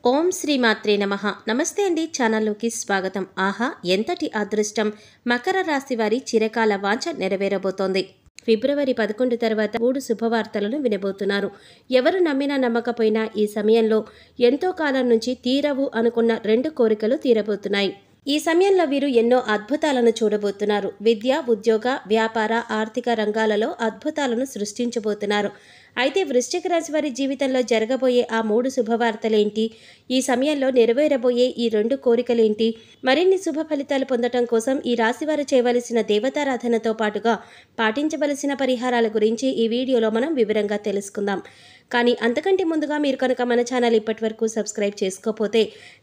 ఓం శ్రీ మాత్రే నమః. నమస్తే అండి, ఛానల్లోకి స్వాగతం. ఆహా, ఎంతటి అదృష్టం! మకర రాశి వారి చిరకాల వాంఛ నెరవేరబోతోంది. ఫిబ్రవరి 11 తర్వాత 3 శుభవార్తలను వినబోతున్నారు. ఎవరు నమ్మినా నమ్మకపోయినా ఈ సమయంలో ఎంతో కాలం నుంచి తీరవు అనుకున్న 2 కోరికలు తీరబోతున్నాయి. ఈ సమయంలో వీరు ఎన్నో అద్భుతాలను చూడబోతున్నారు. విద్య, ఉద్యోగ, వ్యాపార, ఆర్థిక రంగాలలో అద్భుతాలను సృష్టించబోతున్నారు. అయితే వృశ్చిక రాశి వారి జీవితంలో జరగబోయే ఆ 3 శుభవార్తలేంటి? ఈ సమయంలో నెరవేరబోయే ఈ 2 కోరికలేంటి? మరిన్ని శుభ ఫలితాలు పొందటం కోసం ఈ రాశివారు చేయవలసిన దేవతారాధనతో పాటుగా పాటించవలసిన పరిహారాల గురించి ఈ వీడియోలో మనం వివరంగా తెలుసుకుందాం. కానీ అంతకంటే ముందుగా మీరు కనుక మన ఛానల్ ఇప్పటివరకు సబ్స్క్రైబ్ చేసుకోకపోతే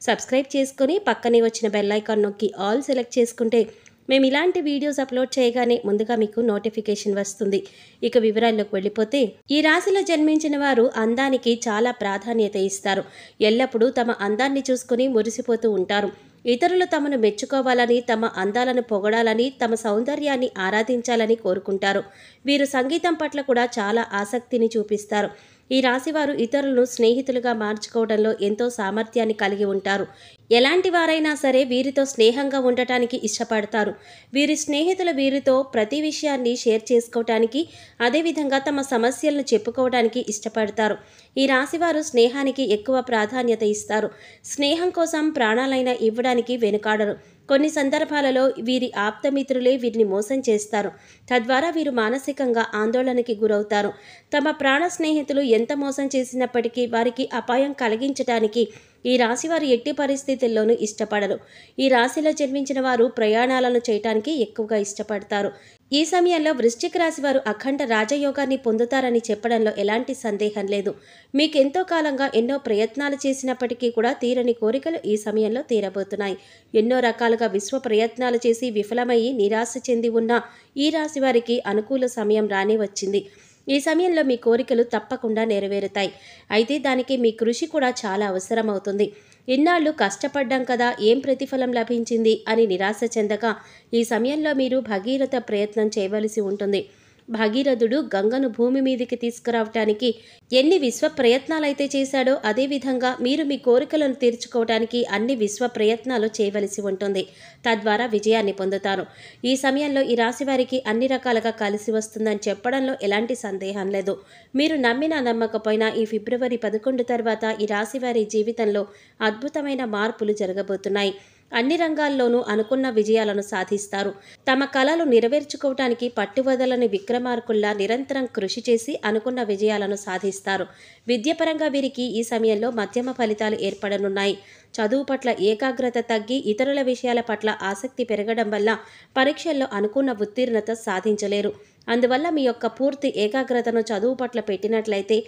సబ్స్క్రైబ్ చేసుకొని పక్కనే వచ్చిన బెల్ ఐకాన్ నొక్కి ఆల్ సెలెక్ట్ చేసుకుంటే మేము ఇలాంటి వీడియోస్ అప్లోడ్ చేయగానే ముందుగా మీకు నోటిఫికేషన్ వస్తుంది. ఇక వివరాల్లోకి వెళ్ళిపోతే, ఈ రాశిలో జన్మించిన వారు అందానికి చాలా ప్రాధాన్యత ఇస్తారు. ఎల్లప్పుడూ తమ అందాన్ని చూసుకుని మురిసిపోతూ ఉంటారు. ఇతరులు తమను మెచ్చుకోవాలని, తమ అందాలను పొగడాలని, తమ సౌందర్యాన్ని ఆరాధించాలని కోరుకుంటారు. వీరు సంగీతం పట్ల కూడా చాలా ఆసక్తిని చూపిస్తారు. ఈ రాశివారు ఇతరులను స్నేహితులుగా మార్చుకోవడంలో ఎంతో సామర్థ్యాన్ని కలిగి ఉంటారు. ఎలాంటి వారైనా సరే వీరితో స్నేహంగా ఉండటానికి ఇష్టపడతారు. వీరి స్నేహితులు వీరితో ప్రతి విషయాన్ని షేర్ చేసుకోవటానికి, అదేవిధంగా తమ సమస్యలను చెప్పుకోవడానికి ఇష్టపడతారు. ఈ రాశివారు స్నేహానికి ఎక్కువ ప్రాధాన్యత ఇస్తారు. స్నేహం కోసం ప్రాణాలైనా ఇవ్వడానికి వెనుకాడరు. కొన్ని సందర్భాలలో వీరి ఆప్తమిత్రులే వీరిని మోసం చేస్తారు. తద్వారా వీరు మానసికంగా ఆందోళనకి గురవుతారు. తమ ప్రాణ స్నేహితులు ఎంత మోసం చేసినప్పటికీ వారికి అపాయం కలిగించటానికి ఈ రాశివారు ఎట్టి పరిస్థితుల్లోనూ ఇష్టపడరు. ఈ రాశిలో జన్మించిన వారు ప్రయాణాలను చేయటానికి ఎక్కువగా ఇష్టపడతారు. ఈ సమయంలో వృశ్చిక రాశి వారు అఖండ రాజయోగాన్ని పొందుతారని చెప్పడంలో ఎలాంటి సందేహం లేదు. మీకెంతో కాలంగా ఎన్నో ప్రయత్నాలు చేసినప్పటికీ కూడా తీరని కోరికలు ఈ సమయంలో తీరబోతున్నాయి. ఎన్నో రకాలుగా విశ్వ ప్రయత్నాలు చేసి విఫలమయ్యి నిరాశ చెంది ఉన్న ఈ రాశి వారికి అనుకూల సమయం రానే వచ్చింది. ఈ సమయంలో మీ కోరికలు తప్పకుండా నెరవేరుతాయి. అయితే దానికి మీ కృషి కూడా చాలా అవసరమవుతుంది. ఇన్నాళ్ళు కష్టపడ్డాం కదా, ఏం ప్రతిఫలం లభించింది అని నిరాశ చెందక ఈ సమయంలో మీరు భగీరథ ప్రయత్నం చేయవలసి ఉంటుంది. భగీరథుడు గంగను భూమి మీదికి తీసుకురావటానికి ఎన్ని విశ్వ ప్రయత్నాలైతే చేశాడో అదేవిధంగా మీరు మీ కోరికలను తీర్చుకోవటానికి అన్ని విశ్వ ప్రయత్నాలు చేయవలసి ఉంటుంది. తద్వారా విజయాన్ని పొందుతారు. ఈ సమయంలో ఈ రాశి వారికి అన్ని రకాలుగా కలిసి వస్తుందని చెప్పడంలో ఎలాంటి సందేహం లేదు. మీరు నమ్మినా నమ్మకపోయినా ఈ ఫిబ్రవరి 11 తర్వాత ఈ రాశి వారి జీవితంలో అద్భుతమైన మార్పులు జరగబోతున్నాయి. అన్ని రంగాల్లోనూ అనుకున్న విజయాలను సాధిస్తారు. తమ కలలు నెరవేర్చుకోవటానికి పట్టువదలని విక్రమార్కుల్లా నిరంతరం కృషి చేసి అనుకున్న విజయాలను సాధిస్తారు. విద్యపరంగా వీరికి ఈ సమయంలో మధ్యమ ఫలితాలు ఏర్పడనున్నాయి. చదువు పట్ల ఏకాగ్రత తగ్గి ఇతరుల విషయాల పట్ల ఆసక్తి పెరగడం వల్ల పరీక్షల్లో అనుకున్న ఉత్తీర్ణత సాధించలేరు. అందువల్ల మీ యొక్క పూర్తి ఏకాగ్రతను చదువు పట్ల పెట్టినట్లయితే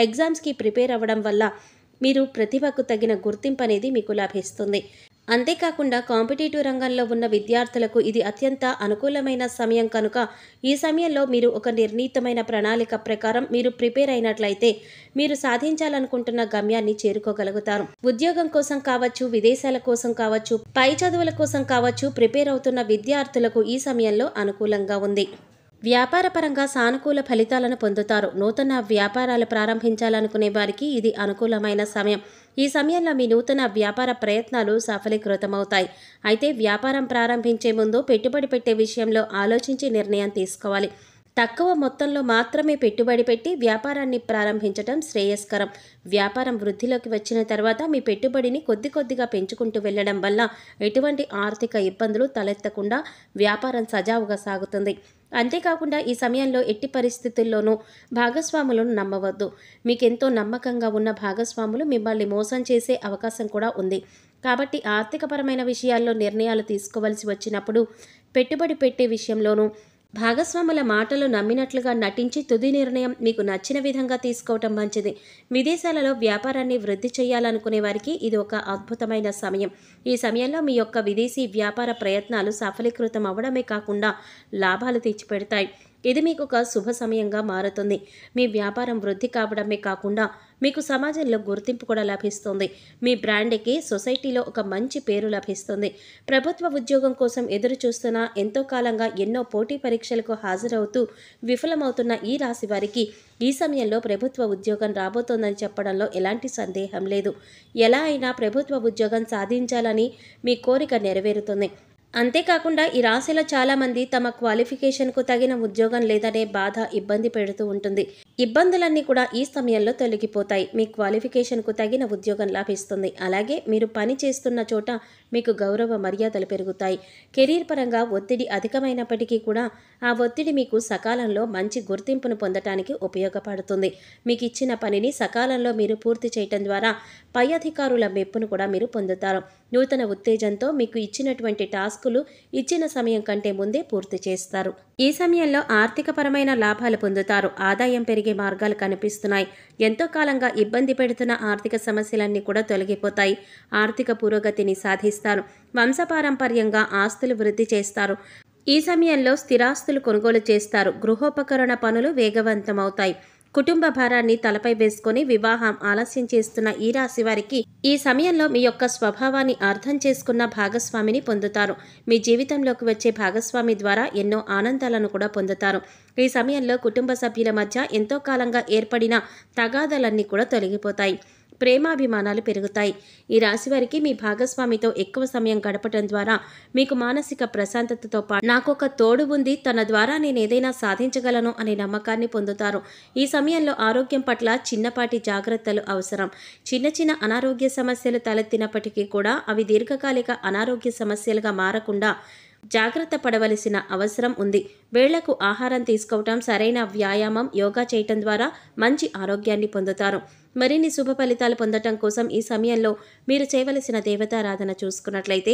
ఎగ్జామ్స్కి ప్రిపేర్ అవ్వడం వల్ల మీరు ప్రతిభకు తగిన గుర్తింపు అనేది మీకు లభిస్తుంది. అంతేకాకుండా కాంపిటేటివ్ రంగంలో ఉన్న విద్యార్థులకు ఇది అత్యంత అనుకూలమైన సమయం కనుక ఈ సమయంలో మీరు ఒక నిర్ణీతమైన ప్రణాళిక ప్రకారం మీరు ప్రిపేర్ అయినట్లయితే మీరు సాధించాలనుకుంటున్న గమ్యాన్ని చేరుకోగలుగుతారు. ఉద్యోగం కోసం కావచ్చు, విదేశాల కోసం కావచ్చు, పై చదువుల కోసం కావచ్చు ప్రిపేర్ అవుతున్న విద్యార్థులకు ఈ సమయంలో అనుకూలంగా ఉంది. వ్యాపారపరంగా సానుకూల ఫలితాలను పొందుతారు. నూతన వ్యాపారాలు ప్రారంభించాలనుకునే వారికి ఇది అనుకూలమైన సమయం. ఈ సమయంలో మీ నూతన వ్యాపార ప్రయత్నాలు సఫలీకృతమవుతాయి. అయితే వ్యాపారం ప్రారంభించే ముందు పెట్టుబడి పెట్టే విషయంలో ఆలోచించి నిర్ణయం తీసుకోవాలి. తక్కువ మొత్తంలో మాత్రమే పెట్టుబడి పెట్టి వ్యాపారాన్ని ప్రారంభించడం శ్రేయస్కరం. వ్యాపారం వృద్ధిలోకి వచ్చిన తర్వాత మీ పెట్టుబడిని కొద్ది కొద్దిగా పెంచుకుంటూ వెళ్ళడం వల్ల ఎటువంటి ఆర్థిక ఇబ్బందులు తలెత్తకుండా వ్యాపారం సజావుగా సాగుతుంది. అంతేకాకుండా ఈ సమయంలో ఎట్టి పరిస్థితుల్లోనూ భాగస్వాములను నమ్మవద్దు. మీకెంతో నమ్మకంగా ఉన్న భాగస్వాములు మిమ్మల్ని మోసం చేసే అవకాశం కూడా ఉంది. కాబట్టి ఆర్థికపరమైన విషయాల్లో నిర్ణయాలు తీసుకోవలసి వచ్చినప్పుడు పెట్టుబడి పెట్టే విషయంలోనూ భాగస్వాముల మాటలు నమ్మినట్లుగా నటించి తుది నిర్ణయం మీకు నచ్చిన విధంగా తీసుకోవటం మంచిది. విదేశాలలో వ్యాపారాన్ని వృద్ధి చేయాలనుకునే వారికి ఇది ఒక అద్భుతమైన సమయం. ఈ సమయంలో మీ యొక్క విదేశీ వ్యాపార ప్రయత్నాలు సఫలీకృతం అవ్వడమే కాకుండా లాభాలు తెచ్చిపెడతాయి. ఇది మీకు ఒక శుభ సమయంగా మారుతుంది. మీ వ్యాపారం వృద్ధి కావడమే కాకుండా మీకు సమాజంలో గుర్తింపు కూడా లభిస్తుంది. మీ బ్రాండ్కి సొసైటీలో ఒక మంచి పేరు లభిస్తుంది. ప్రభుత్వ ఉద్యోగం కోసం ఎదురు చూస్తున్న ఎంతో కాలంగా ఎన్నో పోటీ పరీక్షలకు హాజరవుతూ విఫలమవుతున్న ఈ రాశి వారికి ఈ సమయంలో ప్రభుత్వ ఉద్యోగం రాబోతోందని చెప్పడంలో ఎలాంటి సందేహం లేదు. ఎలా అయినా ప్రభుత్వ ఉద్యోగం సాధించాలని మీ కోరిక నెరవేరుతుంది. అంతేకాకుండా ఈ రాశిలో చాలామంది తమ క్వాలిఫికేషన్కు తగిన ఉద్యోగం లేదనే బాధ ఇబ్బంది పెడుతూ ఉంటుంది. ఇబ్బందులన్నీ కూడా ఈ సమయంలో తొలగిపోతాయి. మీ క్వాలిఫికేషన్కు తగిన ఉద్యోగం లభిస్తుంది. అలాగే మీరు పని చేస్తున్న చోట మీకు గౌరవ మర్యాదలు పెరుగుతాయి. కెరీర్ పరంగా ఒత్తిడి అధికమైనప్పటికీ కూడా ఆ ఒత్తిడి మీకు సకాలంలో మంచి గుర్తింపును పొందటానికి ఉపయోగపడుతుంది. మీకు ఇచ్చిన పనిని సకాలంలో మీరు పూర్తి చేయటం ద్వారా పై అధికారుల మెప్పును కూడా మీరు పొందుతారు. నూతన ఉత్తేజంతో మీకు ఇచ్చినటువంటి టాస్కులు ఇచ్చిన సమయం కంటే ముందే పూర్తి చేస్తారు. ఈ సమయంలో ఆర్థికపరమైన లాభాలు పొందుతారు. ఆదాయం పెరిగే మార్గాలు కనిపిస్తున్నాయి. ఎంతో కాలంగా ఇబ్బంది పెడుతున్న ఆర్థిక సమస్యలన్నీ కూడా తొలగిపోతాయి. ఆర్థిక పురోగతిని సాధిస్తారు. వంశపారంపర్యంగా ఆస్తులు వృద్ధి చేస్తారు. ఈ సమయంలో స్థిరాస్తులు కొనుగోలు చేస్తారు. గృహోపకరణ పనులు వేగవంతమవుతాయి. కుటుంబ భారాన్ని తలపై వేసుకొని వివాహం ఆలస్యం చేస్తున్న ఈ రాశి వారికి ఈ సమయంలో మీ యొక్క స్వభావాన్ని అర్థం చేసుకున్న భాగస్వామిని పొందుతారు. మీ జీవితంలోకి వచ్చే భాగస్వామి ద్వారా ఎన్నో ఆనందాలను కూడా పొందుతారు. ఈ సమయంలో కుటుంబ సభ్యుల మధ్య ఎంతో కాలంగా ఏర్పడిన తగాదాలన్నీ కూడా తొలగిపోతాయి. ప్రేమాభిమానాలు పెరుగుతాయి. ఈ రాశి వారికి మీ భాగస్వామితో ఎక్కువ సమయం గడపడం ద్వారా మీకు మానసిక ప్రశాంతతతో పాటు నాకొక తోడు ఉంది, తన ద్వారా నేను ఏదైనా సాధించగలను అనే నమ్మకాన్ని పొందుతారు. ఈ సమయంలో ఆరోగ్యం పట్ల చిన్నపాటి జాగ్రత్తలు అవసరం. చిన్న చిన్న అనారోగ్య సమస్యలు తలెత్తినప్పటికీ కూడా అవి దీర్ఘకాలిక అనారోగ్య సమస్యలుగా మారకుండా జాగ్రత్త పడవలసిన అవసరం ఉంది. వేళ్లకు ఆహారం తీసుకోవటం, సరైన వ్యాయామం, యోగా చేయటం ద్వారా మంచి ఆరోగ్యాన్ని పొందుతారు. మరిన్ని శుభ ఫలితాలు పొందటం కోసం ఈ సమయంలో మీరు చేయవలసిన దేవతారాధన చూసుకున్నట్లయితే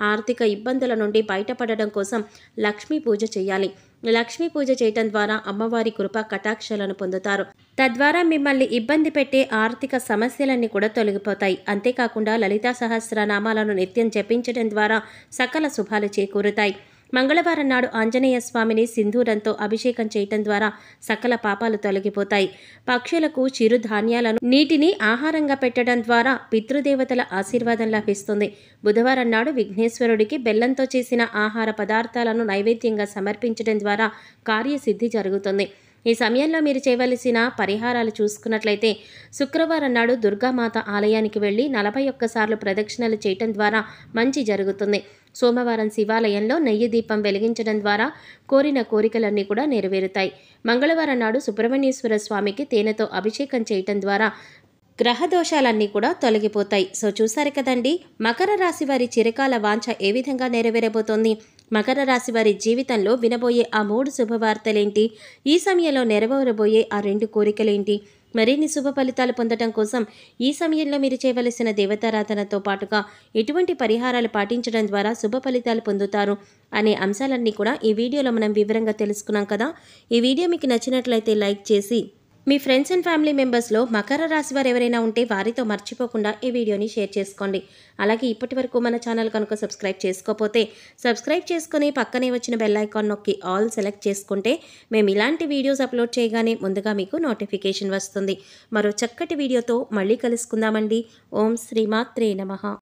ఆర్థిక ఇబ్బందుల నుండి బయటపడడం కోసం లక్ష్మీ పూజ చేయాలి. లక్ష్మీ పూజ చేయటం ద్వారా అమ్మవారి కృప కటాక్షాలను పొందుతారు. తద్వారా మిమ్మల్ని ఇబ్బంది పెట్టే ఆర్థిక సమస్యలన్నీ కూడా తొలగిపోతాయి. అంతేకాకుండా లలితా సహస్రనామాలను నిత్యం జపించడం ద్వారా సకల శుభాలు చేకూరుతాయి. మంగళవారం నాడు ఆంజనేయ స్వామిని సింధూరంతో అభిషేకం చేయటం ద్వారా సకల పాపాలు తొలగిపోతాయి. పక్షులకు చిరుధాన్యాలను, నీటిని ఆహారంగా పెట్టడం ద్వారా పితృదేవతల ఆశీర్వాదం లభిస్తుంది. బుధవారం నాడు విఘ్నేశ్వరుడికి బెల్లంతో చేసిన ఆహార పదార్థాలను నైవేద్యంగా సమర్పించడం ద్వారా కార్యసిద్ధి జరుగుతుంది. ఈ సమయంలో మీరు చేయవలసిన పరిహారాలు చూసుకున్నట్లయితే శుక్రవారం నాడు దుర్గామాత ఆలయానికి వెళ్ళి 41 సార్లు ప్రదక్షిణలు చేయటం ద్వారా మంచి జరుగుతుంది. సోమవారం శివాలయంలో నెయ్యి దీపం వెలిగించడం ద్వారా కోరిన కోరికలన్నీ కూడా నెరవేరుతాయి. మంగళవారం నాడు సుబ్రహ్మణ్యేశ్వర స్వామికి తేనెతో అభిషేకం చేయటం ద్వారా గ్రహదోషాలన్నీ కూడా తొలగిపోతాయి. సో చూసారు కదండి, మకర రాశి వారి చిరకాల వాంఛ ఏ విధంగా నెరవేరబోతోంది. మకర రాశి వారి జీవితంలో వినబోయే ఆ 3 శుభవార్తలేంటి, ఈ సమయంలో నెరవేరబోయే ఆ 2 కోరికలేంటి, మరిన్ని శుభ ఫలితాలు పొందడం కోసం ఈ సమయంలో మీరు చేయవలసిన దేవతారాధనతో పాటుగా ఎటువంటి పరిహారాలు పాటించడం ద్వారా శుభ ఫలితాలు పొందుతారు అనే అంశాలన్నీ కూడా ఈ వీడియోలో మనం వివరంగా తెలుసుకున్నాం కదా. ఈ వీడియో మీకు నచ్చినట్లయితే లైక్ చేసి మీ ఫ్రెండ్స్ అండ్ ఫ్యామిలీ మెంబర్స్లో మకర రాశి వారు ఎవరైనా ఉంటే వారితో మర్చిపోకుండా ఈ వీడియోని షేర్ చేసుకోండి. అలాగే ఇప్పటి వరకు మన ఛానల్ కనుక సబ్స్క్రైబ్ చేసుకోకపోతే సబ్స్క్రైబ్ చేసుకుని పక్కనే వచ్చిన బెల్ ఐకాన్ నొక్కి ఆల్ సెలెక్ట్ చేసుకుంటే మేము ఇలాంటి వీడియోస్ అప్లోడ్ చేయగానే ముందుగా మీకు నోటిఫికేషన్ వస్తుంది. మరో చక్కటి వీడియోతో మళ్ళీ కలుసుకుందామండి. ఓం శ్రీమాత్రే నమః.